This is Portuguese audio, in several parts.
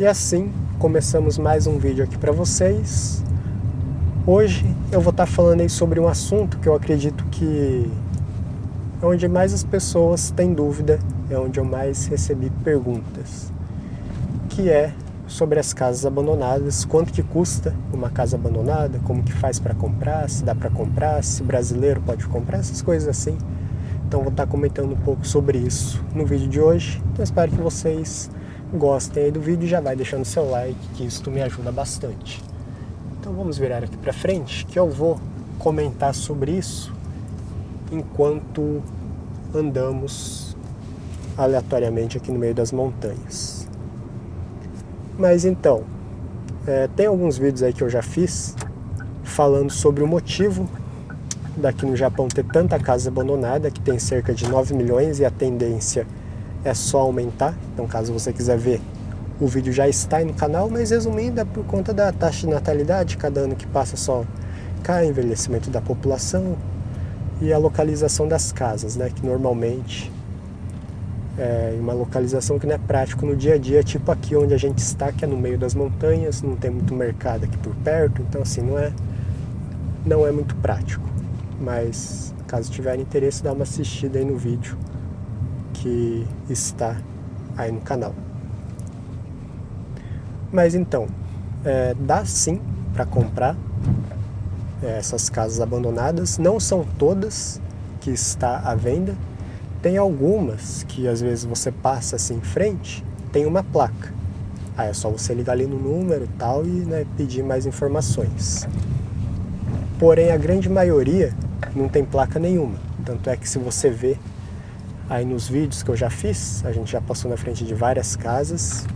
E assim, começamos mais um vídeo aqui para vocês. Hoje eu vou estar falando aí sobre um assunto que eu acredito que é onde mais as pessoas têm dúvida, é onde eu mais recebi perguntas, que é sobre as casas abandonadas, quanto que custa uma casa abandonada, como que faz para comprar, se dá para comprar, se brasileiro pode comprar, essas coisas assim. Então vou estar comentando um pouco sobre isso no vídeo de hoje. Então espero que vocês gostem aí do vídeo e já vai deixando seu like, que isso me ajuda bastante. Então vamos virar aqui para frente, que eu vou comentar sobre isso enquanto andamos aleatoriamente aqui no meio das montanhas. Mas então, tem alguns vídeos aí que eu já fiz falando sobre o motivo daqui no Japão ter tanta casa abandonada, que tem cerca de 9 milhões e a tendência é só aumentar. Então caso você quiser ver, o vídeo já está aí no canal, mas resumindo, é por conta da taxa de natalidade, cada ano que passa só cai, envelhecimento da população e a localização das casas, né, que normalmente é uma localização que não é prático no dia a dia, tipo aqui onde a gente está, que é no meio das montanhas, não tem muito mercado aqui por perto, então assim, não é muito prático. Mas caso tiver interesse, dá uma assistida aí no vídeo que está aí no canal. Mas então, dá sim para comprar essas casas abandonadas, não são todas que está à venda, tem algumas que às vezes você passa assim em frente, tem uma placa, aí é só você ligar ali no número e tal e pedir mais informações. Porém a grande maioria não tem placa nenhuma, tanto é que se você vê aí nos vídeos que eu já fiz, a gente já passou na frente de várias casas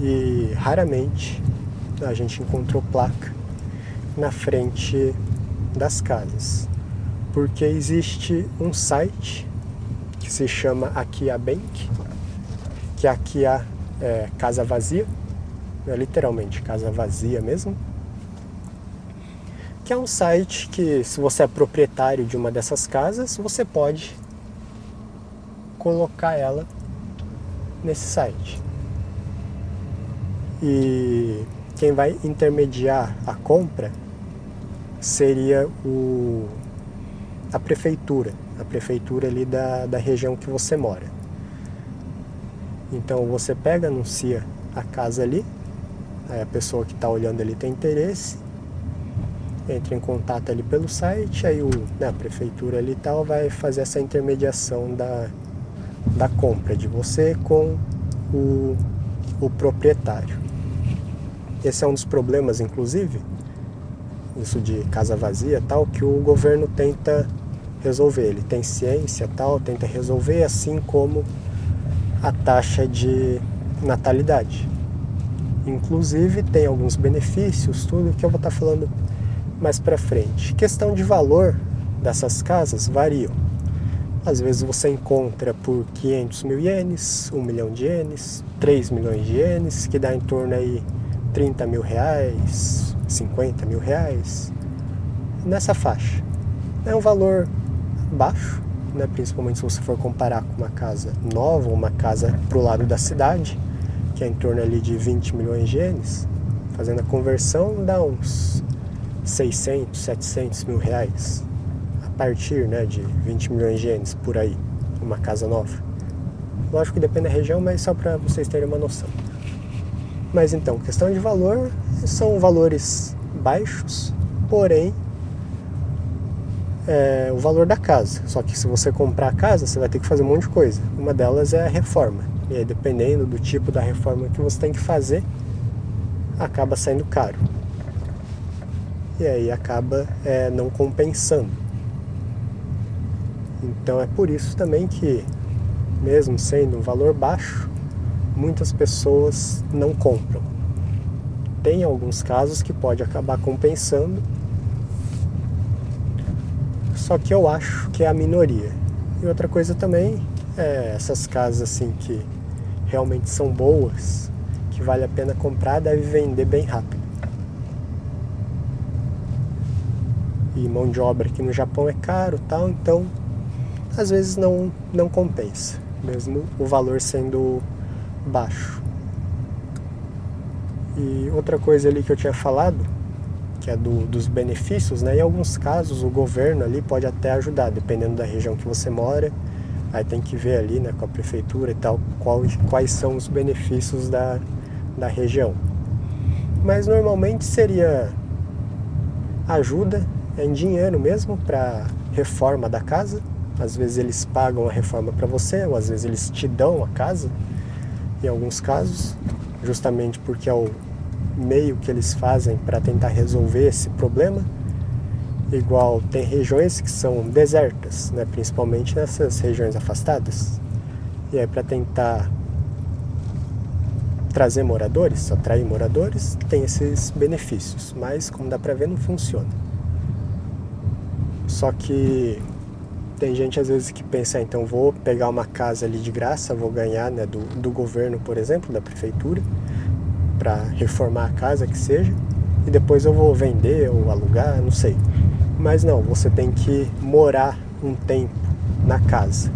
e raramente a gente encontrou placa na frente das casas, porque existe um site que se chama Akia Bank, que Akia é casa vazia, é literalmente casa vazia mesmo, que é um site que, se você é proprietário de uma dessas casas, você pode colocar ela nesse site. E quem vai intermediar a compra seria a prefeitura ali da região que você mora. Então você pega, anuncia a casa ali, aí a pessoa que está olhando ali tem interesse, entra em contato ali pelo site, aí a prefeitura ali tal vai fazer essa intermediação da compra de você com o proprietário. Esse é um dos problemas, inclusive, isso de casa vazia tal, que o governo tenta resolver. Ele tem ciência tal, tenta resolver, assim como a taxa de natalidade. Inclusive tem alguns benefícios, tudo que eu vou estar falando mais para frente. Questão de valor dessas casas variam. Às vezes você encontra por 500 mil ienes, 1 milhão de ienes, 3 milhões de ienes, que dá em torno aí 30 mil reais, 50 mil reais, nessa faixa. É um valor baixo, né? Principalmente se você for comparar com uma casa nova, ou uma casa pro lado da cidade, que é em torno ali de 20 milhões de ienes, fazendo a conversão dá uns 600, 700 mil reais, a partir de 20 milhões de ienes por aí, uma casa nova. Lógico que depende da região, mas só para vocês terem uma noção. Mas então, questão de valor, são valores baixos, porém o valor da casa. Só que se você comprar a casa, você vai ter que fazer um monte de coisa. Uma delas é a reforma. E aí, dependendo do tipo da reforma que você tem que fazer, acaba saindo caro. E aí acaba não compensando. Então é por isso também que, mesmo sendo um valor baixo, muitas pessoas não compram. Tem alguns casos que pode acabar compensando, só que eu acho que é a minoria. E outra coisa também é essas casas assim que realmente são boas, que vale a pena comprar, deve vender bem rápido. E mão de obra aqui no Japão é caro, tal, então às vezes não compensa, mesmo o valor sendo baixo. E outra coisa ali que eu tinha falado, que é dos benefícios, né? Em alguns casos o governo ali pode até ajudar, dependendo da região que você mora. Aí tem que ver ali, né, com a prefeitura e tal, quais são os benefícios da região. Mas normalmente seria ajuda em dinheiro mesmo para reforma da casa. Às vezes eles pagam a reforma para você, ou às vezes eles te dão a casa, em alguns casos, justamente porque é o meio que eles fazem para tentar resolver esse problema. Igual tem regiões que são desertas, né, principalmente nessas regiões afastadas. E aí para tentar trazer moradores, atrair moradores, tem esses benefícios, mas como dá para ver não funciona. Só que tem gente às vezes que pensa, então vou pegar uma casa ali de graça, vou ganhar, né, do governo, por exemplo, da prefeitura, para reformar a casa que seja, e depois eu vou vender ou alugar, não sei. Mas não, você tem que morar um tempo na casa.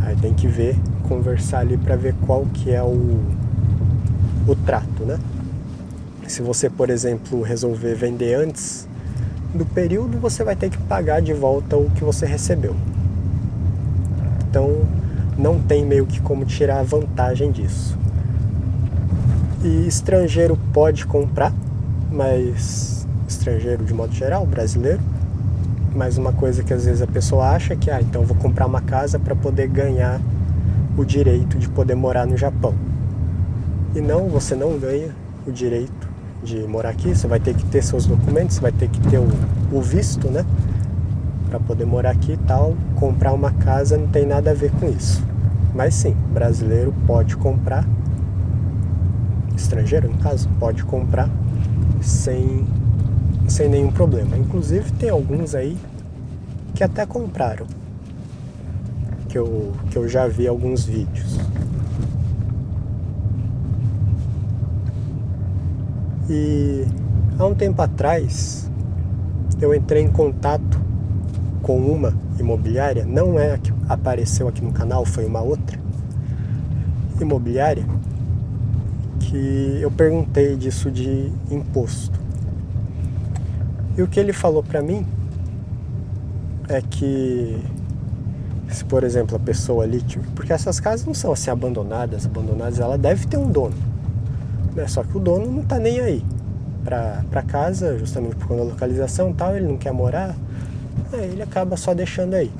Aí tem que ver, conversar ali para ver qual que é o trato, né? Se você, por exemplo, resolver vender antes do período, você vai ter que pagar de volta o que você recebeu. Então, não tem meio que como tirar vantagem disso. E estrangeiro pode comprar, mas estrangeiro de modo geral, brasileiro. Mas uma coisa que às vezes a pessoa acha que, então eu vou comprar uma casa para poder ganhar o direito de poder morar no Japão. E não, você não ganha o direito de morar aqui, você vai ter que ter seus documentos, você vai ter que ter o visto, né, para poder morar aqui e tal. Comprar uma casa não tem nada a ver com isso. Mas sim, brasileiro pode comprar, estrangeiro no caso, pode comprar sem nenhum problema. Inclusive tem alguns aí que até compraram, que eu já vi alguns vídeos. E há um tempo atrás eu entrei em contato com uma imobiliária, não é a que apareceu aqui no canal, foi uma outra imobiliária, que eu perguntei disso de imposto. E o que ele falou para mim é que, se por exemplo a pessoa ali, porque essas casas não são assim abandonadas, ela deve ter um dono, né? Só que o dono não tá nem aí pra casa, justamente por conta da localização e tal, ele não quer morar, aí ele acaba só deixando aí.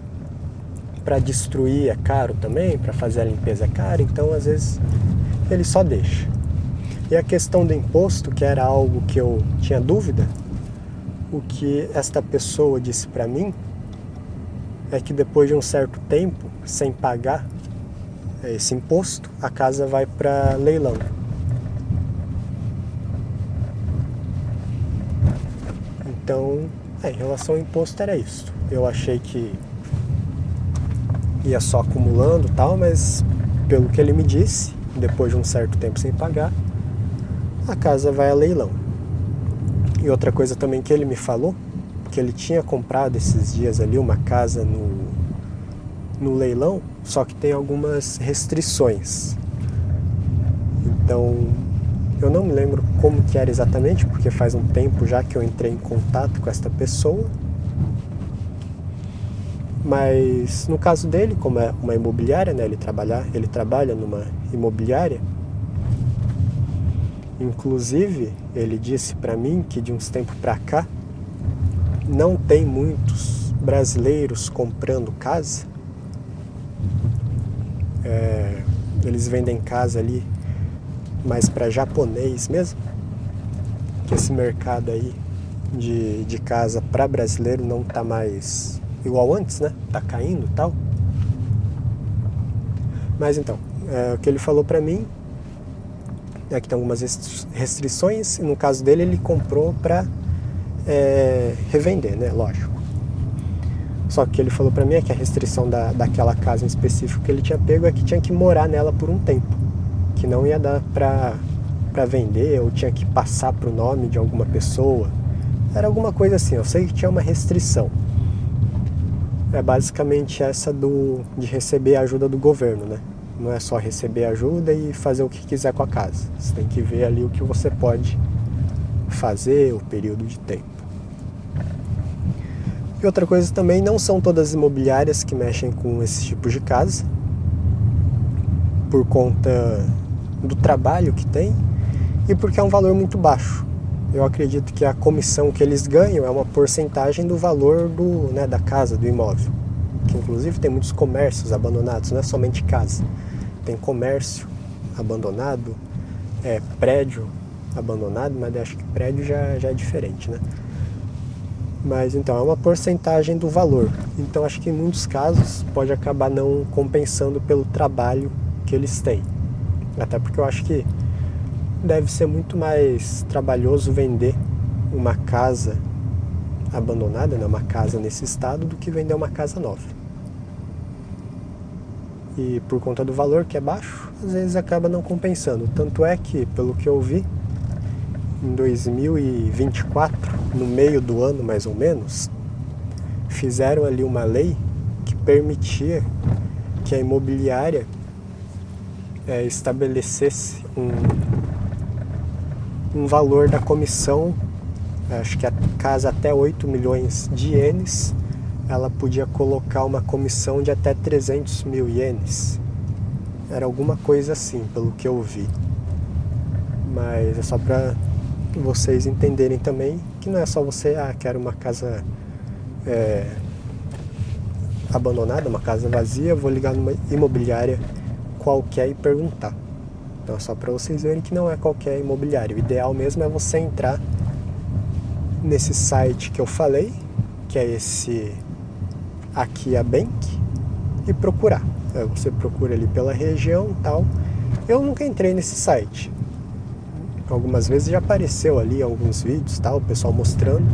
Para destruir é caro também, para fazer a limpeza é caro, então às vezes ele só deixa. E a questão do imposto, que era algo que eu tinha dúvida, o que esta pessoa disse para mim é que depois de um certo tempo, sem pagar esse imposto, a casa vai para leilão. Então, em relação ao imposto era isso. Eu achei que ia só acumulando e tal, mas pelo que ele me disse, depois de um certo tempo sem pagar, a casa vai a leilão. E outra coisa também que ele me falou, que ele tinha comprado esses dias ali uma casa no leilão, só que tem algumas restrições. Então, eu não me lembro como que era exatamente, porque faz um tempo já que eu entrei em contato com esta pessoa. Mas no caso dele, como é uma imobiliária, né, ele trabalha numa imobiliária. Inclusive, ele disse para mim que de uns tempos para cá não tem muitos brasileiros comprando casa. Eles vendem casa ali mais para japonês mesmo, que esse mercado aí de casa para brasileiro não tá mais igual antes, né? Tá caindo e tal. Mas então, o que ele falou para mim é que tem algumas restrições, e no caso dele ele comprou para revender, né? Lógico. Só que o que ele falou para mim é que a restrição daquela casa em específico que ele tinha pego é que tinha que morar nela por um tempo, que não ia dar para vender, ou tinha que passar pro nome de alguma pessoa. Era alguma coisa assim, eu sei que tinha uma restrição. É basicamente essa de receber a ajuda do governo, né? Não é só receber ajuda e fazer o que quiser com a casa. Você tem que ver ali o que você pode fazer, o período de tempo. E outra coisa também, não são todas as imobiliárias que mexem com esse tipo de casa, por conta do trabalho que tem e porque é um valor muito baixo. Eu acredito que a comissão que eles ganham é uma porcentagem do valor da casa, do imóvel. Que inclusive tem muitos comércios abandonados, não é somente casa. Tem comércio abandonado, prédio abandonado, mas acho que prédio já é diferente, né? Mas então é uma porcentagem do valor. Então acho que em muitos casos pode acabar não compensando pelo trabalho que eles têm. Até porque eu acho que deve ser muito mais trabalhoso vender uma casa abandonada, né, uma casa nesse estado, do que vender uma casa nova. E por conta do valor que é baixo, às vezes acaba não compensando. Tanto é que, pelo que eu vi, em 2024, no meio do ano mais ou menos, fizeram ali uma lei que permitia que a imobiliária estabelecesse um valor da comissão. Acho que a casa até 8 milhões de ienes, ela podia colocar uma comissão de até 300 mil ienes. Era alguma coisa assim, pelo que eu vi. Mas é só para vocês entenderem também que não é só você, quero uma casa abandonada, uma casa vazia, vou ligar numa imobiliária qualquer e perguntar. Então é só para vocês verem que não é qualquer imobiliária. O ideal mesmo é você entrar nesse site que eu falei, que é esse Aqui a Bank, e procurar. Você procura ali pela região e tal. Eu nunca entrei nesse site. Algumas vezes já apareceu ali alguns vídeos, tal, o pessoal mostrando,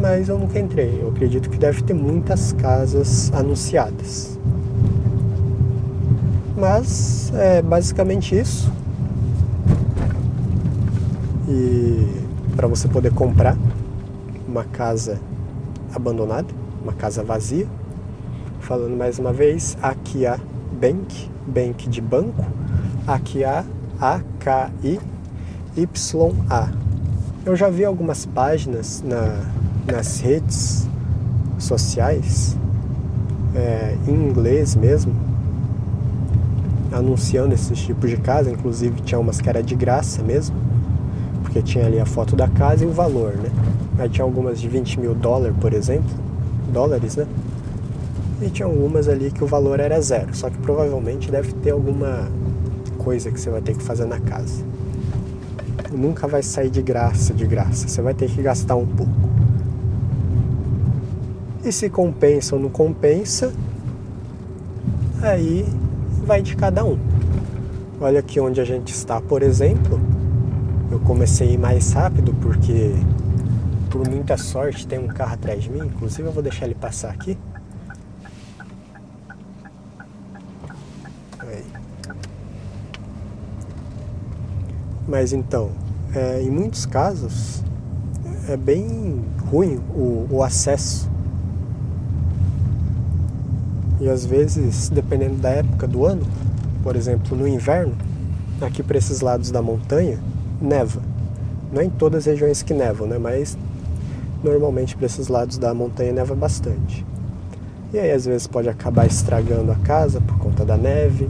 mas eu nunca entrei. Eu acredito que deve ter muitas casas anunciadas. Mas é basicamente isso. E para você poder comprar uma casa abandonada, uma casa vazia, falando mais uma vez, Akia Bank, bank de banco, Akia, A-K-I-Y-A. Eu já vi algumas páginas nas redes sociais, em inglês mesmo, anunciando esses tipos de casa. Inclusive tinha umas que era de graça mesmo, porque tinha ali a foto da casa e o valor, né? Aí tinha algumas de 20 mil dólares, por exemplo, dólares, né? E tinha algumas ali que o valor era zero, só que provavelmente deve ter alguma coisa que você vai ter que fazer na casa. Nunca vai sair de graça, você vai ter que gastar um pouco. E se compensa ou não compensa, aí vai de cada um. Olha aqui onde a gente está, por exemplo. Eu comecei a ir mais rápido porque, por muita sorte, tem um carro atrás de mim. Inclusive eu vou deixar ele passar aqui. Aí. Mas então, em muitos casos é bem ruim o acesso. E às vezes, dependendo da época do ano, por exemplo, no inverno, aqui para esses lados da montanha, neva. Não é em todas as regiões que nevam, né? Mas normalmente para esses lados da montanha neva bastante. E aí às vezes pode acabar estragando a casa por conta da neve.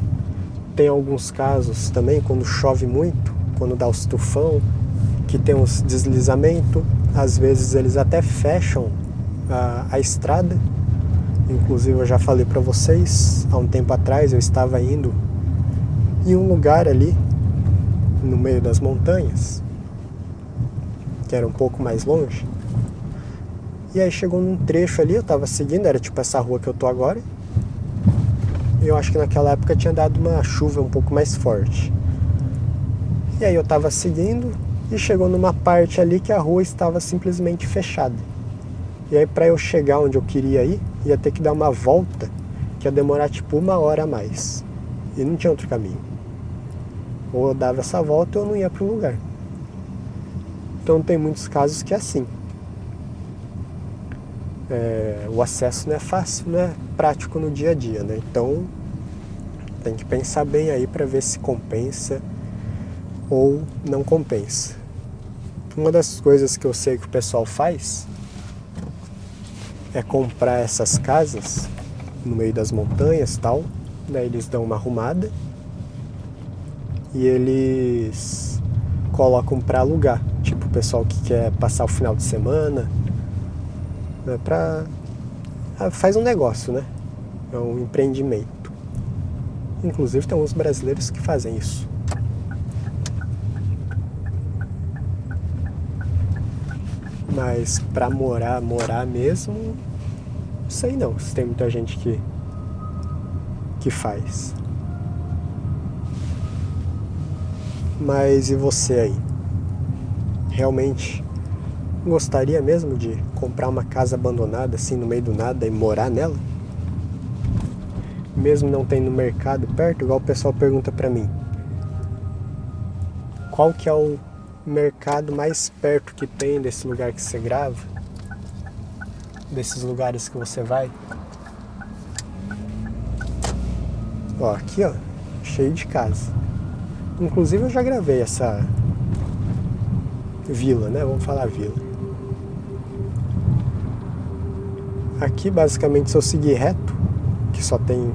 Tem alguns casos também quando chove muito, quando dá os tufão, que tem uns deslizamentos. Às vezes eles até fecham a estrada. Inclusive eu já falei para vocês, há um tempo atrás eu estava indo em um lugar ali no meio das montanhas, que era um pouco mais longe. E aí chegou num trecho ali, eu estava seguindo, era tipo essa rua que eu tô agora. E eu acho que naquela época tinha dado uma chuva um pouco mais forte. E aí eu estava seguindo e chegou numa parte ali que a rua estava simplesmente fechada. E aí para eu chegar onde eu queria ir, ia ter que dar uma volta que ia demorar tipo 1 hora a mais. E não tinha outro caminho. Ou eu dava essa volta ou eu não ia para o lugar. Então tem muitos casos que é assim. O acesso não é fácil, não é prático no dia a dia, né? Então Tem que pensar bem aí para ver se compensa ou não compensa. Uma das coisas que eu sei que o pessoal faz é comprar essas casas no meio das montanhas e tal, daí eles dão uma arrumada e eles colocam para alugar, tipo o pessoal que quer passar o final de semana, né, faz um negócio, né? É um empreendimento. Inclusive tem uns brasileiros que fazem isso. Mas pra morar mesmo, não sei não, se tem muita gente que faz. Mas e você aí? Realmente gostaria mesmo de comprar uma casa abandonada assim no meio do nada e morar nela? Mesmo não tendo mercado perto, igual o pessoal pergunta pra mim. Qual que é o mercado mais perto que tem desse lugar que você grava? Desses lugares que você vai? Ó, aqui ó, cheio de casa. Inclusive eu já gravei essa vila, né? Vamos falar vila. Aqui basicamente se eu seguir reto, que só tem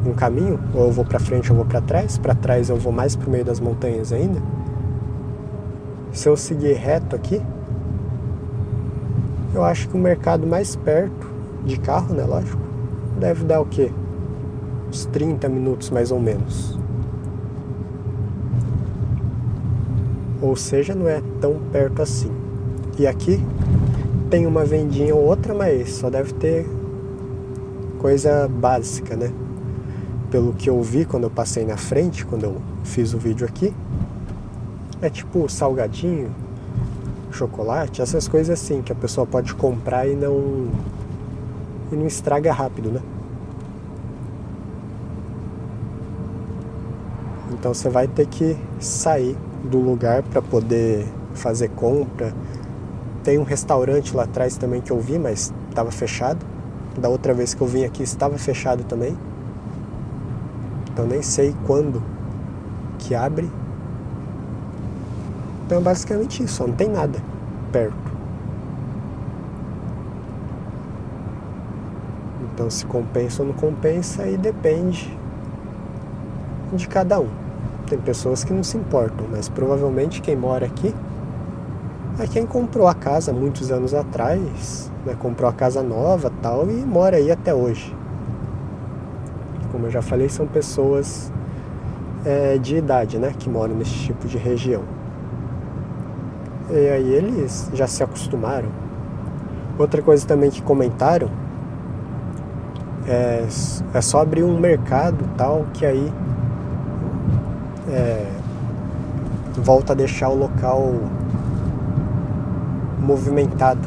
um caminho, ou eu vou pra frente ou eu vou pra trás eu vou mais pro meio das montanhas ainda. Se eu seguir reto aqui, eu acho que o mercado mais perto, de carro, né, lógico, deve dar o quê? Uns 30 minutos mais ou menos. Ou seja, não é tão perto assim. E aqui tem uma vendinha ou outra, mas só deve ter coisa básica, né? Pelo que eu vi quando eu passei na frente, quando eu fiz o vídeo aqui, é tipo salgadinho, chocolate, essas coisas assim que a pessoa pode comprar e não estraga rápido, né? Então você vai ter que sair do lugar para poder fazer compra. Tem um restaurante lá atrás também que eu vi, mas estava fechado. Da outra vez que eu vim aqui estava fechado também. Então nem sei quando que abre. Então é basicamente isso, não tem nada perto. Então se compensa ou não compensa aí depende de cada um. Tem pessoas que não se importam, mas provavelmente quem mora aqui é quem comprou a casa muitos anos atrás, né? Comprou a casa nova tal e mora aí até hoje. Como eu já falei, são pessoas de idade, né? Que moram nesse tipo de região. E aí eles já se acostumaram. Outra coisa também que comentaram é só abrir um mercado tal que aí volta a deixar o local movimentado.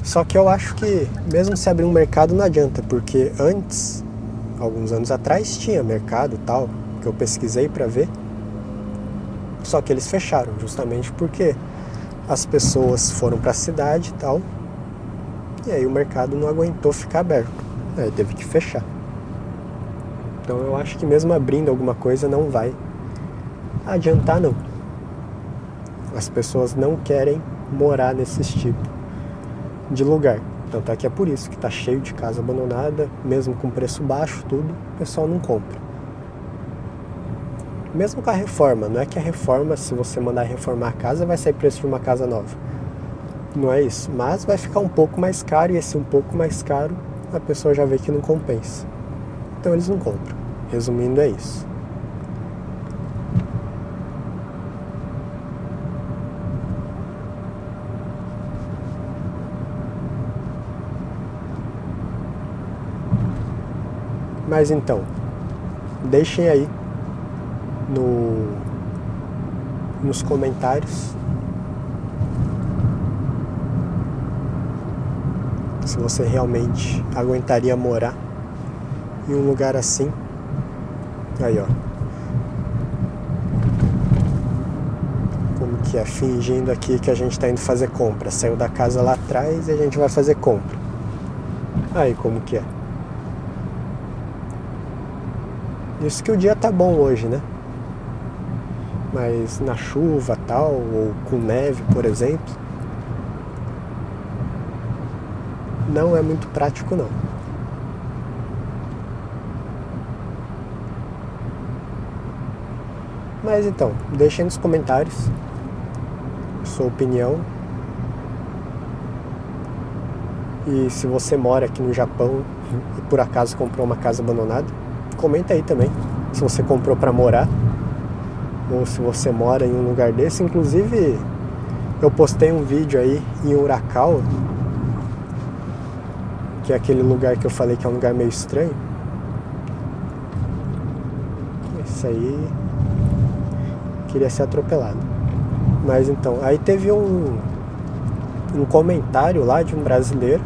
Só que eu acho que mesmo se abrir um mercado não adianta, porque antes, alguns anos atrás, tinha mercado e tal, que eu pesquisei para ver, só que eles fecharam, justamente porque as pessoas foram para a cidade e tal, e aí o mercado não aguentou ficar aberto, aí teve que fechar. Então eu acho que mesmo abrindo alguma coisa não vai adiantar não. As pessoas não querem morar nesse tipo de lugar. Tanto é que é por isso que está cheio de casa abandonada, mesmo com preço baixo, tudo, o pessoal não compra. Mesmo com a reforma, não é que a reforma, se você mandar reformar a casa, vai sair preço de uma casa nova. Não é isso, mas vai ficar um pouco mais caro, e esse um pouco mais caro, a pessoa já vê que não compensa. Então eles não compram. Resumindo, é isso. Mas então, deixem aí nos comentários se você realmente aguentaria morar em um lugar assim. Aí ó, como que é, fingindo aqui que a gente tá indo fazer compra. Saiu da casa lá atrás e a gente vai fazer compra. Aí como que é? Isso que o dia tá bom hoje, né? Mas na chuva tal, ou com neve, por exemplo, não é muito prático não. Mas então, deixem nos comentários sua opinião. E se você mora aqui no Japão e por acaso comprou uma casa abandonada, comenta aí também se você comprou para morar ou se você mora em um lugar desse. Inclusive, eu postei um vídeo aí em Urakawa, que é aquele lugar que eu falei que é um lugar meio estranho. Isso aí queria ser atropelado. Mas então, aí teve um comentário lá de um brasileiro.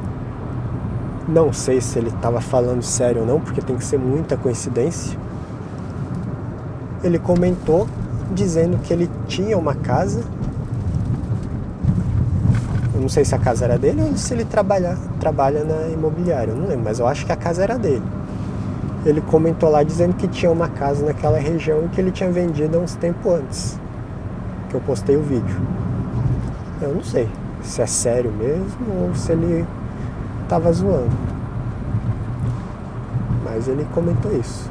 Não sei se ele estava falando sério ou não, porque tem que ser muita coincidência. Ele comentou dizendo que ele tinha uma casa. Eu não sei se a casa era dele ou se ele trabalha na imobiliária, eu não lembro, mas eu acho que a casa era dele. Ele comentou lá dizendo que tinha uma casa naquela região e que ele tinha vendido há uns tempos antes que eu postei o vídeo. Eu não sei se é sério mesmo ou se ele tava zoando, mas ele comentou isso.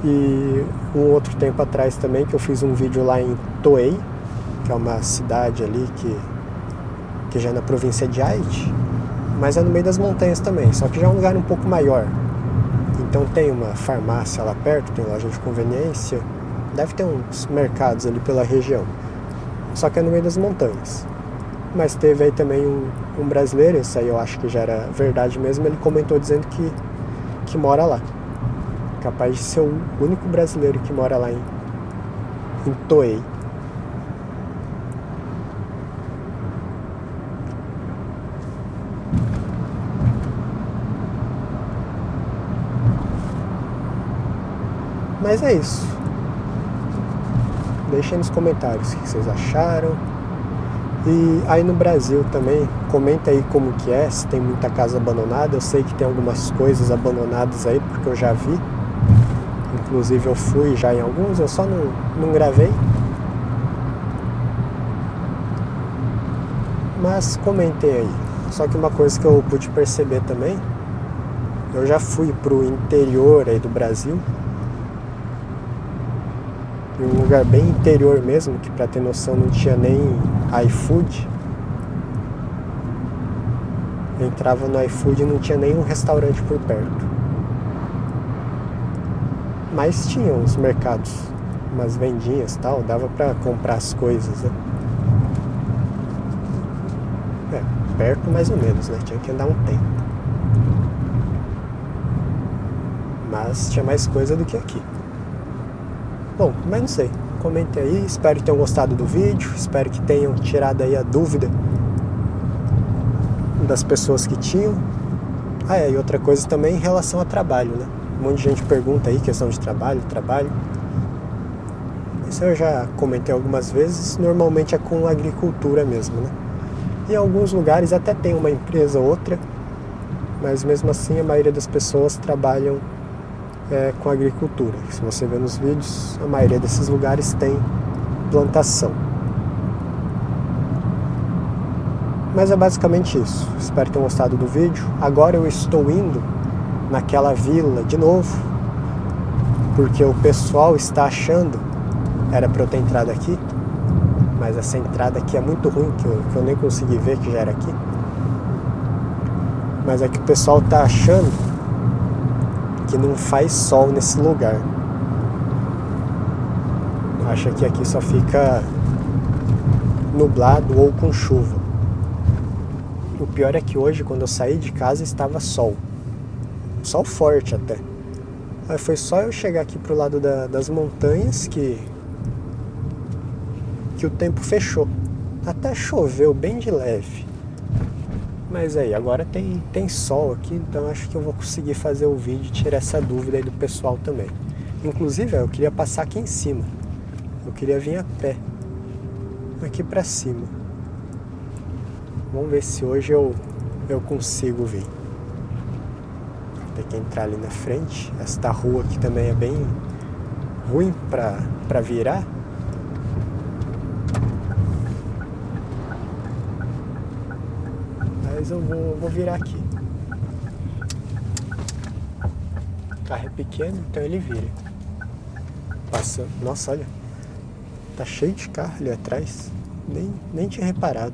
E um outro tempo atrás também, que eu fiz um vídeo lá em Toei, que é uma cidade ali que já é na província de Aichi, mas é no meio das montanhas também, só que já é um lugar um pouco maior. Então tem uma farmácia lá perto, tem loja de conveniência, deve ter uns mercados ali pela região, só que é no meio das montanhas. Mas teve aí também um brasileiro, isso aí eu acho que já era verdade mesmo, ele comentou dizendo que mora lá. Capaz de ser o único brasileiro que mora lá em Toei. Mas é isso. Deixem nos comentários o que vocês acharam. E aí no Brasil também, comenta aí como que é, se tem muita casa abandonada. Eu sei que tem algumas coisas abandonadas aí, porque eu já vi. Inclusive eu fui já em alguns, eu só não gravei. Mas comentem aí. Só que uma coisa que eu pude perceber também, eu já fui pro interior aí do Brasil, em um lugar bem interior mesmo, que pra ter noção não tinha nem iFood. Eu entrava no iFood e não tinha nenhum restaurante por perto. Mas tinha uns mercados, umas vendinhas e tal, dava pra comprar as coisas, né? Perto mais ou menos, né? Tinha que andar um tempo. Mas tinha mais coisa do que aqui. Bom, mas não sei. Comentem aí, espero que tenham gostado do vídeo, espero que tenham tirado aí a dúvida das pessoas que tinham. E outra coisa também em relação a trabalho, né? Um monte de gente pergunta aí, questão de trabalho. Isso eu já comentei algumas vezes, normalmente é com agricultura mesmo, né? Em alguns lugares até tem uma empresa ou outra, mas mesmo assim a maioria das pessoas trabalham com agricultura. Se você vê nos vídeos, a maioria desses lugares tem plantação. Mas é basicamente isso. Espero que tenham gostado do vídeo. Agora eu estou indo naquela vila de novo, porque o pessoal está achando, era para eu ter entrado aqui, mas essa entrada aqui é muito ruim, que eu nem consegui ver que já era aqui. Mas é que o pessoal está achando que não faz sol nesse lugar. Acha que aqui só fica nublado ou com chuva. O pior é que hoje, quando eu saí de casa, estava sol forte até. Aí foi só eu chegar aqui pro lado das montanhas que o tempo fechou. Até choveu bem de leve. Mas aí, agora tem sol aqui, então acho que eu vou conseguir fazer o vídeo e tirar essa dúvida aí do pessoal também. Inclusive, eu queria passar aqui em cima. Eu queria vir a pé. Aqui pra cima. Vamos ver se hoje eu consigo vir. Tem que entrar ali na frente. Esta rua aqui também é bem ruim para virar. Mas eu vou virar aqui. O carro é pequeno, então ele vira. Passando. Nossa, olha. Tá cheio de carro ali atrás. Nem tinha reparado.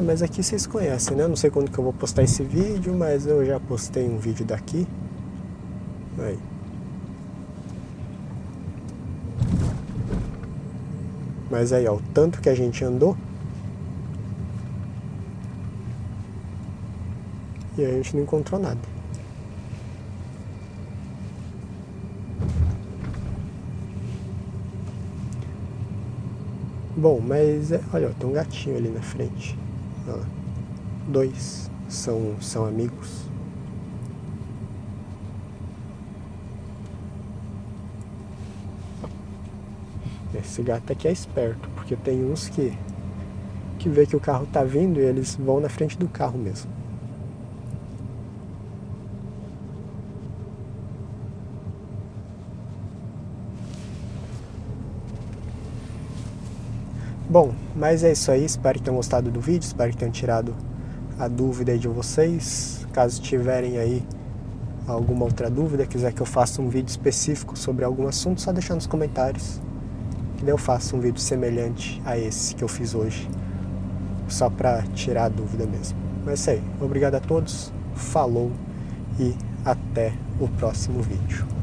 Mas aqui vocês conhecem, né? Não sei quando que eu vou postar esse vídeo, mas eu já postei um vídeo daqui. Aí. Mas aí, ó, o tanto que a gente andou. E a gente não encontrou nada. Bom, mas olha, tem um gatinho ali na frente. Olha lá. 2 são amigos. Esse gato aqui é esperto, porque tem uns que vê que o carro tá vindo e eles vão na frente do carro mesmo. Bom, mas é isso aí, espero que tenham gostado do vídeo, espero que tenham tirado a dúvida aí de vocês. Caso tiverem aí alguma outra dúvida, quiser que eu faça um vídeo específico sobre algum assunto, só deixar nos comentários, que daí eu faço um vídeo semelhante a esse que eu fiz hoje, só para tirar a dúvida mesmo. Mas é isso aí, obrigado a todos, falou e até o próximo vídeo.